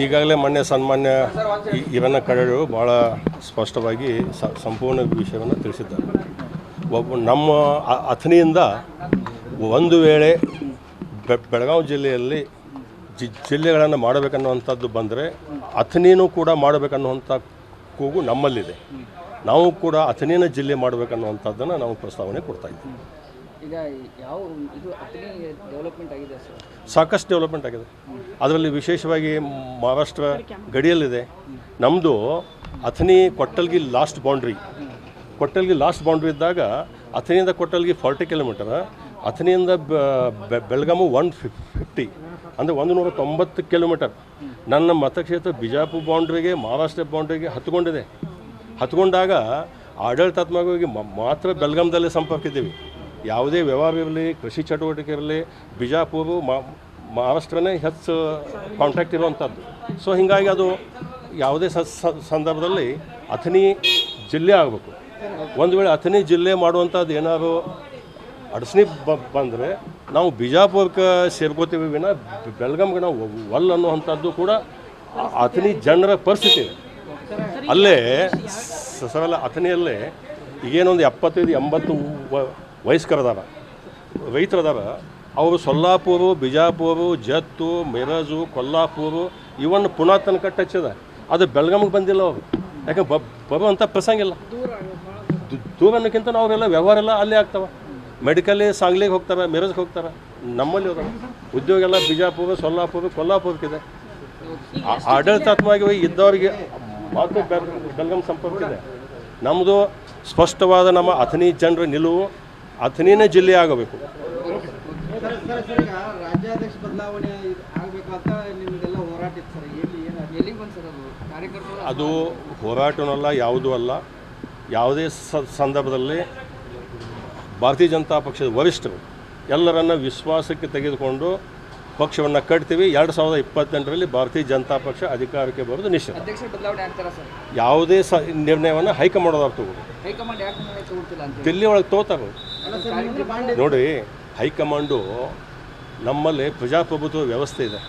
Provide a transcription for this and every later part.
ಈಗಾಗಲೇ ಮೊನ್ನೆ ಸನ್ಮಾನ್ಯ ಇವನ್ನ ಕಡೆಯವರು ಭಾಳ ಸ್ಪಷ್ಟವಾಗಿ ಸಂಪೂರ್ಣ ವಿಷಯವನ್ನು ತಿಳಿಸಿದ್ದಾರೆ. ನಮ್ಮ ಅಥಣಿಯಿಂದ ಒಂದು ವೇಳೆ ಬೆಳಗಾವಿ ಜಿಲ್ಲೆಯಲ್ಲಿ ಜಿಲ್ಲೆಗಳನ್ನು ಮಾಡಬೇಕನ್ನುವಂಥದ್ದು ಬಂದರೆ ಅಥಣಿನೂ ಕೂಡ ಮಾಡಬೇಕನ್ನುವಂಥ ಕೂಗು ನಮ್ಮಲ್ಲಿದೆ. ನಾವು ಕೂಡ ಅಥಣಿನ ಜಿಲ್ಲೆ ಮಾಡಬೇಕನ್ನುವಂಥದ್ದನ್ನು ನಾವು ಪ್ರಸ್ತಾವನೆ ಕೊಡ್ತಾಯಿದ್ದೀವಿ. ಈಗ ಯಾವ ಇದು ಅಥಣಿ ಡೆವಲಪ್ಮೆಂಟ್ ಆಗಿದೆ ಸರ್? ಸಾಕಷ್ಟು ಡೆವಲಪ್ಮೆಂಟ್ ಆಗಿದೆ. ಅದರಲ್ಲಿ ವಿಶೇಷವಾಗಿ ಮಹಾರಾಷ್ಟ್ರ ಗಡಿಯಲ್ಲಿದೆ. ನಮ್ಮದು ಅಥಣಿ ಕೊಟ್ಟಲ್ಗಿ ಲಾಸ್ಟ್ ಬೌಂಡ್ರಿ ಇದ್ದಾಗ ಅಥಣಿಯಿಂದ ಕೊಟ್ಟಲ್ಗಿ 40 ಕಿಲೋಮೀಟರ್, ಅಥಣಿಯಿಂದ ಬೆಳಗಾಮು 150 ಅಂದರೆ 190 ಕಿಲೋಮೀಟರ್. ನನ್ನ ಮತಕ್ಷೇತ್ರ ಬಿಜಾಪುರ ಬೌಂಡ್ರಿಗೆ ಮಹಾರಾಷ್ಟ್ರ ಬೌಂಡ್ರಿಗೆ ಹತ್ಕೊಂಡಾಗ ಆಡಳಿತಾತ್ಮಕವಾಗಿ ಮಾತ್ರ ಬೆಳಗಾಂದಲ್ಲೇ ಸಂಪರ್ಕ ಇದ್ದೀವಿ. ಯಾವುದೇ ವ್ಯವಹಾರ ಇರಲಿ, ಕೃಷಿ ಚಟುವಟಿಕೆ ಇರಲಿ, ಬಿಜಾಪುರ ಮಹಾರಾಷ್ಟ್ರನೇ ಹೆಚ್ಚು ಕಾಂಟ್ಯಾಕ್ಟ್ ಇರುವಂಥದ್ದು. ಸೊ ಹೀಗಾಗಿ ಅದು ಯಾವುದೇ ಸಂದರ್ಭದಲ್ಲಿ ಅಥಣಿ ಜಿಲ್ಲೆ ಆಗಬೇಕು. ಒಂದು ವೇಳೆ ಅಥಣಿ ಜಿಲ್ಲೆ ಮಾಡುವಂಥದ್ದು ಏನಾದ್ರು ಅಡಚಣೆ ಬಂದರೆ ನಾವು ಬಿಜಾಪುರಕ್ಕೆ ಸೇರ್ಕೋತೀವಿ ವಿನ ಬೆಳಗಾಂಗೆ ನಾವು ಒಲ್ ಅನ್ನುವಂಥದ್ದು ಕೂಡ ಅಥಣಿ ಜನರ ಪರಿಸ್ಥಿತಿ ಇದೆ. ಅಲ್ಲೇ ಸಸವೆಲ್ಲ ಅಥಣಿಯಲ್ಲೇ ಈಗೇನೊಂದು 75-80 ವಯಸ್ಕರದಾರ, ರೈತರದಾರ. ಅವರು ಸೊಲ್ಲಾಪುರ, ಬಿಜಾಪುರ, ಜತ್ತು, ಮಿರಜು, ಕೊಲ್ಲಾಪುರ ಇವನ್ ಪುನಃ ತನಕ ಟಚ್ ಇದೆ. ಅದು ಬೆಳಗಾವಿಗೆ ಬಂದಿಲ್ಲ ಅವರು. ಯಾಕೆ ಬರುವಂಥ ಪ್ರಸಂಗ ಇಲ್ಲ. ದೂರ ಅನ್ನೋಕ್ಕಿಂತ ನಾವೆಲ್ಲ ವ್ಯವಹಾರ ಎಲ್ಲ ಅಲ್ಲೇ ಆಗ್ತಾವೆ. ಮೆಡಿಕಲ್ಲಿ ಸಾಂಗ್ಲಿಗೆ ಹೋಗ್ತಾರೆ, ಮಿರಜ್ಗೆ ಹೋಗ್ತಾರೆ. ನಮ್ಮಲ್ಲಿ ಹೋದ ಉದ್ಯೋಗ ಎಲ್ಲ ಬಿಜಾಪುರ, ಸೊಲ್ಲಾಪುರ, ಕೊಲ್ಲಾಪುರಕ್ಕಿದೆ. ಆಡಳಿತಾತ್ಮಕವಾಗಿ ಇದ್ದವರಿಗೆ ಮಾತ್ರ ಬೆಳಗಾಂ ಸಂಪರ್ಕ ಇದೆ. ನಮ್ಮದು ಸ್ಪಷ್ಟವಾದ ನಮ್ಮ ಅಥಣಿ ಜನರ ನಿಲುವು ಅಥಣಿನೇ ಜಿಲ್ಲೆ ಆಗಬೇಕು. ರಾಜ್ಯಾಧ್ಯಕ್ಷ ಬದಲಾವಣೆ ಆಗಬೇಕಂತ ನಿಮ್ಮದೆಲ್ಲ ಹೋರಾಟ ಇತ್ತು ಸರ್. ಎಲ್ಲಿಗೆ ಬಂತು ಸರ್ ಅದು? ಕಾರ್ಯಕರ್ತರು ಅದು ಹೋರಾಟನಲ್ಲ, ಯಾವುದೂ ಅಲ್ಲ. ಯಾವುದೇ ಸಂದರ್ಭದಲ್ಲಿ ಭಾರತೀಯ ಜನತಾ ಪಕ್ಷದ ವರಿಷ್ಠರು ಎಲ್ಲರನ್ನ ವಿಶ್ವಾಸಕ್ಕೆ ತೆಗೆದುಕೊಂಡು ಪಕ್ಷವನ್ನು ಕಟ್ತೀವಿ. 2028ರಲ್ಲಿ ಭಾರತೀಯ ಜನತಾ ಪಕ್ಷ ಅಧಿಕಾರಕ್ಕೆ ಬರೋದು ನಿಶ್ಚಿತ. ಅಧ್ಯಕ್ಷ ಬದಲಾವಣೆ ಆಗ್ತಾರ ಸರ್? ಯಾವುದೇ ನಿರ್ಣಯವನ್ನು ಹೈಕಮಾಂಡ್ ಅವ್ರು ತಗೋದು. ಹೈಕಮಾಂಡ್ ಯಾಕೆ ತಗೊಳ್ತಿಲ್ಲ ಅಂತ ದಿಲ್ಲಿ ಒಳಗೆ ತೋತಾರೆ ನೋಡಿ. ಹೈಕಮಾಂಡು ನಮ್ಮಲ್ಲಿ ಪ್ರಜಾಪ್ರಭುತ್ವ ವ್ಯವಸ್ಥೆ ಇದೆ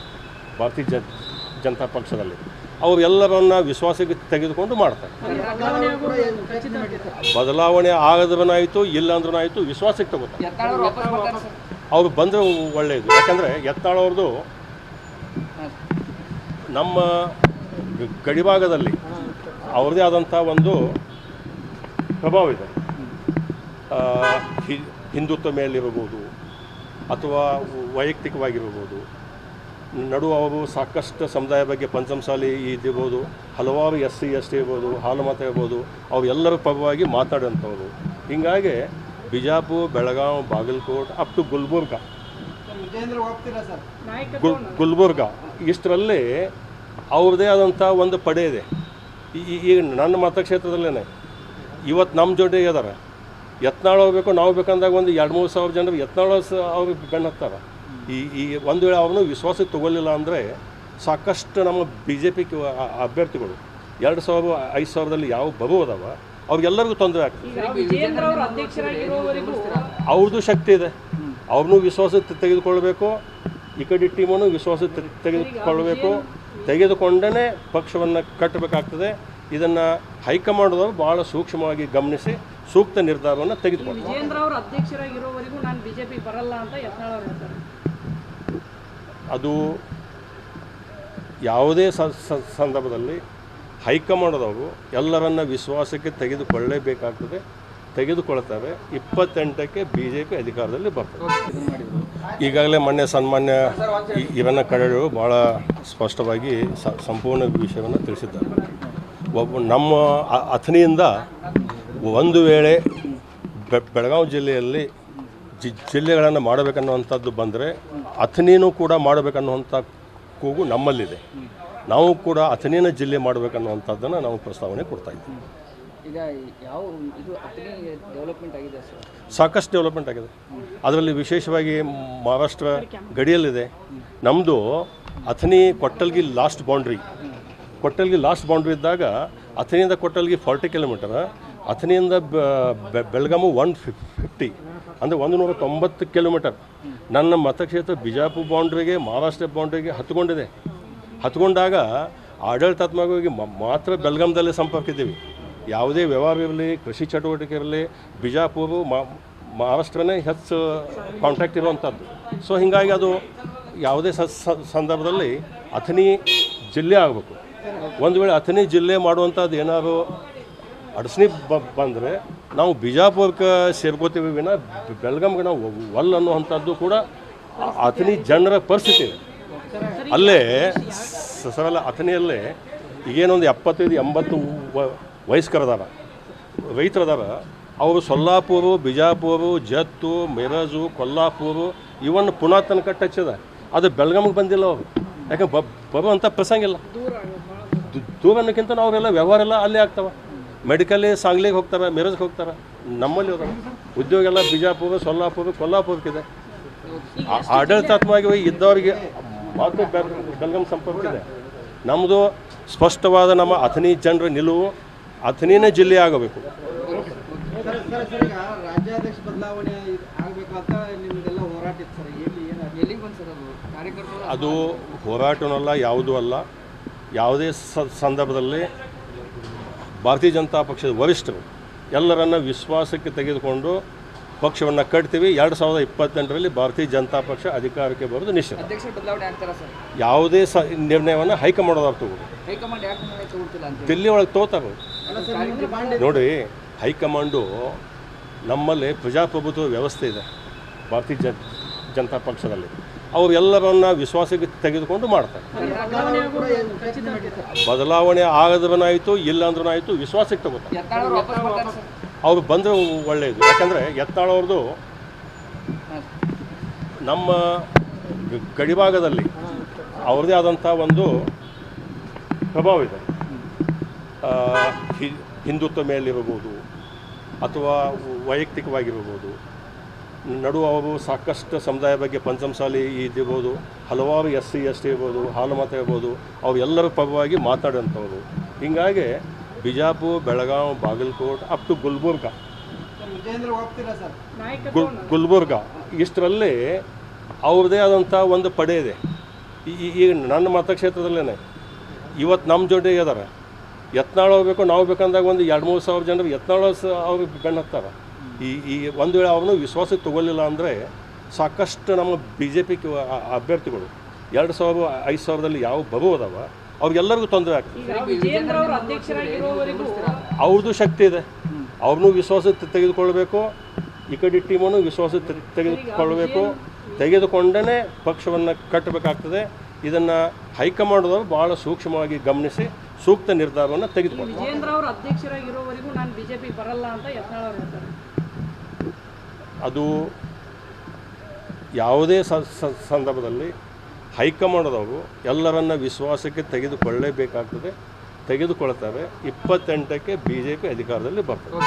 ಭಾರತೀಯ ಜನತಾ ಪಕ್ಷದಲ್ಲಿ. ಅವರು ಎಲ್ಲರನ್ನ ವಿಶ್ವಾಸಕ್ಕೆ ತೆಗೆದುಕೊಂಡು ಮಾಡ್ತಾರೆ. ಬದಲಾವಣೆ ಆಗದವನಾಯಿತು, ಇಲ್ಲ ಅಂದ್ರೂ ಆಯಿತು, ವಿಶ್ವಾಸಕ್ಕೆ ತಗೋತಾರೆ. ಅವ್ರು ಬಂದರೆ ಒಳ್ಳೆಯದು. ಯಾಕಂದರೆ ಯತ್ನಾಳ್ ಅವ್ರದ್ದು ನಮ್ಮ ಗಡಿಭಾಗದಲ್ಲಿ ಅವ್ರದ್ದೇ ಆದಂಥ ಒಂದು ಪ್ರಭಾವ ಇದೆ. ಹಿಂದುತ್ವ ಮೇಲಿರ್ಬೋದು ಅಥವಾ ವೈಯಕ್ತಿಕವಾಗಿರ್ಬೋದು. ನಡುವ ಅವರು ಸಾಕಷ್ಟು ಸಮುದಾಯ ಬಗ್ಗೆ ಪಂಚಮಸಾಲಿ ಇದಿರ್ಬೋದು, ಹಲವಾರು SC ST ಇರ್ಬೋದು, ಹಾಲುಮತ ಇರ್ಬೋದು, ಅವರೆಲ್ಲರ ಪರವಾಗಿ ಮಾತಾಡೋಂಥವ್ರು. ಹೀಗಾಗಿ ಬಿಜಾಪುರ, ಬೆಳಗಾವಿ, ಬಾಗಲಕೋಟೆ ಅಪ್ ಟು ಗುಲ್ಬರ್ಗ ಇಷ್ಟರಲ್ಲಿ ಅವ್ರದ್ದೇ ಆದಂಥ ಒಂದು ಪಡೆ ಇದೆ. ಈಗ ನನ್ನ ಮತಕ್ಷೇತ್ರದಲ್ಲೇ ಇವತ್ತು ನಮ್ಮ ಜೊತೆಗೆ ಇದ್ದಾರೆ. ಯತ್ನಾಳ್ ಹೋಗ್ಬೇಕು, ನಾವು ಬೇಕಂದಾಗ ಒಂದು 2-3 ಸಾವಿರ ಜನರು ಯತ್ನಾಳ್ ಅವ್ರಿಗೆ ಬೆನ್ನು ಹತ್ತಾರೆ. ಈ ಒಂದು ವೇಳೆ ಅವ್ರನ್ನೂ ವಿಶ್ವಾಸಕ್ಕೆ ತಗೊಳ್ಳಿಲ್ಲ ಅಂದರೆ ಸಾಕಷ್ಟು ನಮ್ಮ BJP ಅಭ್ಯರ್ಥಿಗಳು 2000-5000ದಲ್ಲಿ ಯಾವ ಬರುವುದವ ಅವ್ರಿಗೆಲ್ಲರಿಗೂ ತೊಂದರೆ ಆಗ್ತದೆ. ಅವ್ರದ್ದು ಶಕ್ತಿ ಇದೆ. ಅವ್ರನ್ನೂ ವಿಶ್ವಾಸಕ್ಕೆ ತೆಗೆದುಕೊಳ್ಬೇಕು, ಈ ಕಡೆ ಟೀಮನ್ನು ವಿಶ್ವಾಸಕ್ಕೆ ತೆಗೆದುಕೊಳ್ಬೇಕು. ತೆಗೆದುಕೊಂಡೇ ಪಕ್ಷವನ್ನು ಕಟ್ಟಬೇಕಾಗ್ತದೆ. ಇದನ್ನು ಹೈಕಮಾಂಡ್ದವರು ಭಾಳ ಸೂಕ್ಷ್ಮವಾಗಿ ಗಮನಿಸಿ ಸೂಕ್ತ ನಿರ್ಧಾರವನ್ನು ತೆಗೆದುಕೊಂಡು ಅದು ಯಾವುದೇ ಸಂದರ್ಭದಲ್ಲಿ ಹೈಕಮಾಂಡ್ದವರು ಎಲ್ಲರನ್ನ ವಿಶ್ವಾಸಕ್ಕೆ ತೆಗೆದುಕೊಳ್ಳಲೇಬೇಕಾಗ್ತದೆ. ತೆಗೆದುಕೊಳ್ತಾರೆ. 28ಕ್ಕೆ BJP ಅಧಿಕಾರದಲ್ಲಿ ಬರ್ತದೆ. ಈಗಾಗಲೇ ಮೊನ್ನೆ ಸನ್ಮಾನ್ಯ ಇವನ್ನ ಕಡೆಯವರು ಭಾಳ ಸ್ಪಷ್ಟವಾಗಿ ಸಂಪೂರ್ಣ ವಿಷಯವನ್ನು ತಿಳಿಸಿದ್ದಾರೆ. ನಮ್ಮ ಅಥಣಿಯಿಂದ ಒಂದು ವೇಳೆ ಬೆಳಗಾವಿ ಜಿಲ್ಲೆಯಲ್ಲಿ ಜಿಲ್ಲೆಗಳನ್ನು ಮಾಡಬೇಕನ್ನುವಂಥದ್ದು ಬಂದರೆ ಅಥಣಿನೂ ಕೂಡ ಮಾಡಬೇಕನ್ನುವಂಥ ಕೂಗು ನಮ್ಮಲ್ಲಿದೆ. ನಾವು ಕೂಡ ಅಥಣಿನ ಜಿಲ್ಲೆ ಮಾಡಬೇಕನ್ನುವಂಥದ್ದನ್ನು ನಾವು ಪ್ರಸ್ತಾವನೆ ಕೊಡ್ತಾಯಿದ್ದೀವಿ. ಈಗ ಯಾವ ಇದು ಅಥಣಿ ಡೆವಲಪ್ಮೆಂಟ್ ಆಗಿದೆ ಸರ್? ಸಾಕಷ್ಟು ಡೆವಲಪ್ಮೆಂಟ್ ಆಗಿದೆ. ಅದರಲ್ಲಿ ವಿಶೇಷವಾಗಿ ಮಹಾರಾಷ್ಟ್ರ ಗಡಿಯಲ್ಲಿದೆ. ನಮ್ಮದು ಅಥಣಿ ಕೊಟ್ಟಲ್ಗಿ ಲಾಸ್ಟ್ ಬೌಂಡ್ರಿ ಇದ್ದಾಗ ಅಥಣಿಯಿಂದ ಕೊಟ್ಟಲ್ಗಿ 40 ಕಿಲೋಮೀಟರ್, ಅಥಣಿಯಿಂದ ಬೆಳಗಾಮು 150 ಅಂದರೆ 190 ಕಿಲೋಮೀಟರ್. ನನ್ನ ಮತಕ್ಷೇತ್ರ ಬಿಜಾಪುರ ಬೌಂಡ್ರಿಗೆ ಮಹಾರಾಷ್ಟ್ರ ಬೌಂಡ್ರಿಗೆ ಹತ್ಕೊಂಡಾಗ ಆಡಳಿತಾತ್ಮಕವಾಗಿ ಮಾತ್ರ ಬೆಳಗಾಂದಲ್ಲೇ ಸಂಪರ್ಕ ಇದ್ದೀವಿ. ಯಾವುದೇ ವ್ಯವಹಾರ ಇರಲಿ, ಕೃಷಿ ಚಟುವಟಿಕೆ ಇರಲಿ, ಬಿಜಾಪುರ ಮಹಾರಾಷ್ಟ್ರನೇ ಹೆಚ್ಚು ಕಾಂಟ್ಯಾಕ್ಟ್ ಇರುವಂಥದ್ದು. ಸೊ ಹೀಗಾಗಿ ಅದು ಯಾವುದೇ ಸಂದರ್ಭದಲ್ಲಿ ಅಥಣಿ ಜಿಲ್ಲೆ ಆಗಬೇಕು. ಒಂದು ವೇಳೆ ಅಥಣಿ ಜಿಲ್ಲೆ ಮಾಡುವಂಥದ್ದು ಏನಾದ್ರು ಅಡಚಣೆ ಬಂದರೆ ನಾವು ಬಿಜಾಪುರಕ್ಕೆ ಸೇರ್ಕೋತೀವಿ ವಿನ ಬೆಳಗಾಂಗೆ ನಾವು ಒಲ್ ಅನ್ನುವಂಥದ್ದು ಕೂಡ ಅಥಣಿ ಜನರ ಪರಿಸ್ಥಿತಿ ಇದೆ. ಅಲ್ಲೇ ಸರಳ ಅಥಣಿಯಲ್ಲೇ ಈಗೇನೊಂದು 75-80 ವಯಸ್ಕರದಾರ, ರೈತರದಾರ. ಅವರು ಸೊಲ್ಲಾಪುರ, ಬಿಜಾಪುರ, ಜತ್ತು, ಮಿರಜು, ಕೊಲ್ಲಾಪುರ ಇವನ್ ಪುನಃ ತನಕ ಟಚ್ ಅದ. ಅದು ಬೆಳಗಾಮಿಗೆ ಬಂದಿಲ್ಲ ಅವರು, ಯಾಕೆ ಬರುವಂಥ ಪ್ರಸಂಗ ಇಲ್ಲ. ದೂರ ಅನ್ನೋಕ್ಕಿಂತ ಅವರೆಲ್ಲ ವ್ಯವಹಾರ ಎಲ್ಲ ಅಲ್ಲೇ ಆಗ್ತಾವೆ. ಮೆಡಿಕಲ್ಲಿ ಸಾಂಗ್ಲಿಗೆ ಹೋಗ್ತಾರೆ, ಮಿರಜ್ಗೆ ಹೋಗ್ತಾರೆ. ನಮ್ಮಲ್ಲಿ ಹೋದ ಉದ್ಯೋಗ ಎಲ್ಲ ಬಿಜಾಪುರ, ಸೊಲ್ಲಾಪುರ, ಕೊಲ್ಲಾಪುರಕ್ಕಿದೆ. ಆಡಳಿತಾತ್ಮಕವಾಗಿ ಇದ್ದವರಿಗೆ ಮಾತ್ರ ಬೆಳಗಾಂ ಸಂಪರ್ಕ ಇದೆ. ನಮ್ಮದು ಸ್ಪಷ್ಟವಾದ ನಮ್ಮ ಅಥಣಿ ಜನರ ನಿಲುವು, ಅಥಣಿನೇ ಜಿಲ್ಲೆ ಆಗಬೇಕು. ರಾಜ್ಯಾಧ್ಯಕ್ಷ ಬದಲಾವಣೆ ಆಗಬೇಕು ಅಂತ ನಿಮ್ಮದೆಲ್ಲ ಹೋರಾಟ ಇತ್ತು ಸರ್. ಎಲ್ಲಿಗೆ ಬಂದು ಸರ್ ಅದು ಕಾರ್ಯಕರ್ತರು? ಅದು ಹೋರಾಟನಲ್ಲ, ಯಾವುದೂ ಅಲ್ಲ. ಯಾವುದೇ ಸಂದರ್ಭದಲ್ಲಿ ಭಾರತೀಯ ಜನತಾ ಪಕ್ಷದ ವರಿಷ್ಠರು ಎಲ್ಲರನ್ನ ವಿಶ್ವಾಸಕ್ಕೆ ತೆಗೆದುಕೊಂಡು ಪಕ್ಷವನ್ನು ಕಟ್ತೀವಿ. 2028ರಲ್ಲಿ ಭಾರತೀಯ ಜನತಾ ಪಕ್ಷ ಅಧಿಕಾರಕ್ಕೆ ಬರೋದು ನಿಶ್ಚಿತ. ಅಧ್ಯಕ್ಷ ಬದಲಾವಣೆ ಆಗ್ತಾರಾ ಸರ್? ಯಾವುದೇ ನಿರ್ಣಯವನ್ನು ಹೈಕಮಾಂಡದವ್ರು ತಗೋದು. ಹೈಕಮಾಂಡ್ ಯಾಕೆ ನಿರ್ಣಯ ತಗೊಳ್ತಿಲ್ಲ ಅಂತ ದಿಲ್ಲಿ ಒಳಗೆ ತಗೋತಾರೆ ನೋಡಿ. ಹೈಕಮಾಂಡು ನಮ್ಮಲ್ಲಿ ಪ್ರಜಾಪ್ರಭುತ್ವ ವ್ಯವಸ್ಥೆ ಇದೆ ಭಾರತೀಯ ಜನತಾ ಪಕ್ಷದಲ್ಲಿ. ಅವರು ಎಲ್ಲರನ್ನ ವಿಶ್ವಾಸಕ್ಕೆ ತೆಗೆದುಕೊಂಡು ಮಾಡ್ತಾರೆ. ಬದಲಾವಣೆ ಆಗದ್ರನಾಯಿತು, ಇಲ್ಲ ಅಂದ್ರೂ ವಿಶ್ವಾಸಕ್ಕೆ ತಗೋತಾರೆ. ಯತ್ನಾಳ್ ವಾಪಸ್ ಬರ್ತಾರೆ ಸರ್? ಅವ್ರು ಬಂದರೆ ಒಳ್ಳೆಯದು. ಯಾಕಂದರೆ ಯತ್ನಾಳ್ ಅವ್ರದ್ದು ನಮ್ಮ ಗಡಿಭಾಗದಲ್ಲಿ ಅವ್ರದ್ದೇ ಆದಂಥ ಒಂದು ಪ್ರಭಾವ ಇದೆ. ಹಿಂದುತ್ವ ಮೇಲಿರ್ಬೋದು ಅಥವಾ ವೈಯಕ್ತಿಕವಾಗಿರ್ಬೋದು. ನಡು ಅವರು ಸಾಕಷ್ಟು ಸಮುದಾಯ ಬಗ್ಗೆ ಪಂಚಮಸಾಲಿ ಇದಿರ್ಬೋದು, ಹಲವಾರು SC ST ಇರ್ಬೋದು, ಹಾಲುಮತ ಇರ್ಬೋದು, ಅವರೆಲ್ಲರ ಪರವಾಗಿ ಮಾತಾಡೋಂಥವ್ರು. ಹೀಗಾಗಿ ಬಿಜಾಪುರ, ಬೆಳಗಾವಿ, ಬಾಗಲಕೋಟೆ ಅಪ್ ಟು ಗುಲ್ಬರ್ಗ, ಗುಲ್ಬರ್ಗ ಇಷ್ಟರಲ್ಲಿ ಅವ್ರದ್ದೇ ಆದಂಥ ಒಂದು ಪಡೆ ಇದೆ. ಈಗ ನನ್ನ ಮತಕ್ಷೇತ್ರದಲ್ಲೇ ಇವತ್ತು ನಮ್ಮ ಜೊತೆಗೆ ಇದ್ದಾರೆ. ಯತ್ನಾಳ್ ಹೋಗ್ಬೇಕು, ನಾವು ಬೇಕಂದಾಗ ಒಂದು 2-3 ಸಾವಿರ ಜನರು ಯತ್ನಾಳ್ ಅವ್ರಿಗೆ ಬೆನ್ನು ಹತ್ತಾರೆ. ಈ ಒಂದು ವೇಳೆ ಅವ್ರನ್ನೂ ವಿಶ್ವಾಸಕ್ಕೆ ತಗೊಳ್ಳಿಲ್ಲ ಅಂದರೆ ಸಾಕಷ್ಟು ನಮ್ಮ BJP ಅಭ್ಯರ್ಥಿಗಳು 2000-5000ದಲ್ಲಿ ಯಾವ ಬರುವುದವ ಅವ್ರಿಗೆಲ್ಲರಿಗೂ ತೊಂದರೆ ಆಗ್ತದೆ. ಅವ್ರದ್ದು ಶಕ್ತಿ ಇದೆ, ಅವ್ರನ್ನೂ ವಿಶ್ವಾಸಕ್ಕೆ ತೆಗೆದುಕೊಳ್ಬೇಕು, ಈ ಕಡೆ ಟೀಮನ್ನು ವಿಶ್ವಾಸಕ್ಕೆ ತೆಗೆದುಕೊಳ್ಬೇಕು. ತೆಗೆದುಕೊಂಡೇ ಪಕ್ಷವನ್ನು ಕಟ್ಟಬೇಕಾಗ್ತದೆ. ಇದನ್ನು ಹೈಕಮಾಂಡ್ದವರು ಭಾಳ ಸೂಕ್ಷ್ಮವಾಗಿ ಗಮನಿಸಿ ಸೂಕ್ತ ನಿರ್ಧಾರವನ್ನು ತೆಗೆದುಕೊಂಡು. ವಿಜೇಂದ್ರ ಅವರು ಅಧ್ಯಕ್ಷರಾಗಿರೋವರೆಗೂ ನಾನು BJP ಬರಲ್ಲ ಅಂತ ಯತ್ನಾಳ್ ಅವರು ಹೇಳ್ತಾರೆ. ಅದು ಯಾವುದೇ ಸಂದರ್ಭದಲ್ಲಿ ಹೈಕಮಾಂಡ್ದವರು ಎಲ್ಲರನ್ನ ವಿಶ್ವಾಸಕ್ಕೆ ತೆಗೆದುಕೊಳ್ಳಲೇಬೇಕಾಗ್ತದೆ, ತೆಗೆದುಕೊಳ್ತಾರೆ. 28ಕ್ಕೆ BJP ಅಧಿಕಾರದಲ್ಲಿ ಬರ್ತದೆ.